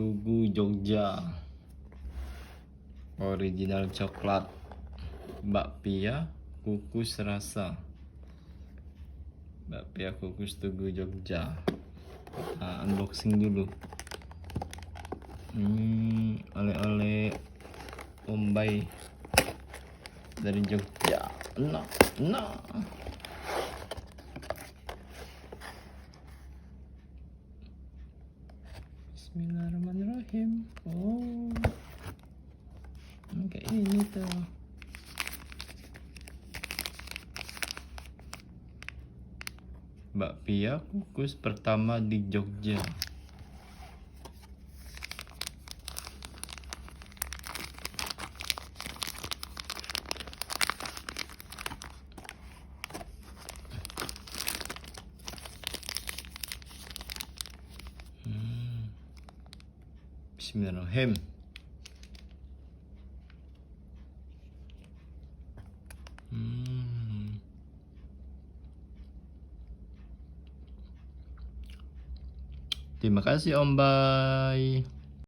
Tugu Jogja, original coklat, bakpia kukus rasa. Bakpia kukus Tugu Jogja. Nah, unboxing dulu. Oleh-oleh Bombay dari Jogja. Nah. Bismillahirrahmanirrahim. Oh, kayak ini tuh. Bakpia kukus pertama di Jogja. Bismillahirrahmanirrahim. Terima kasih Om Bay.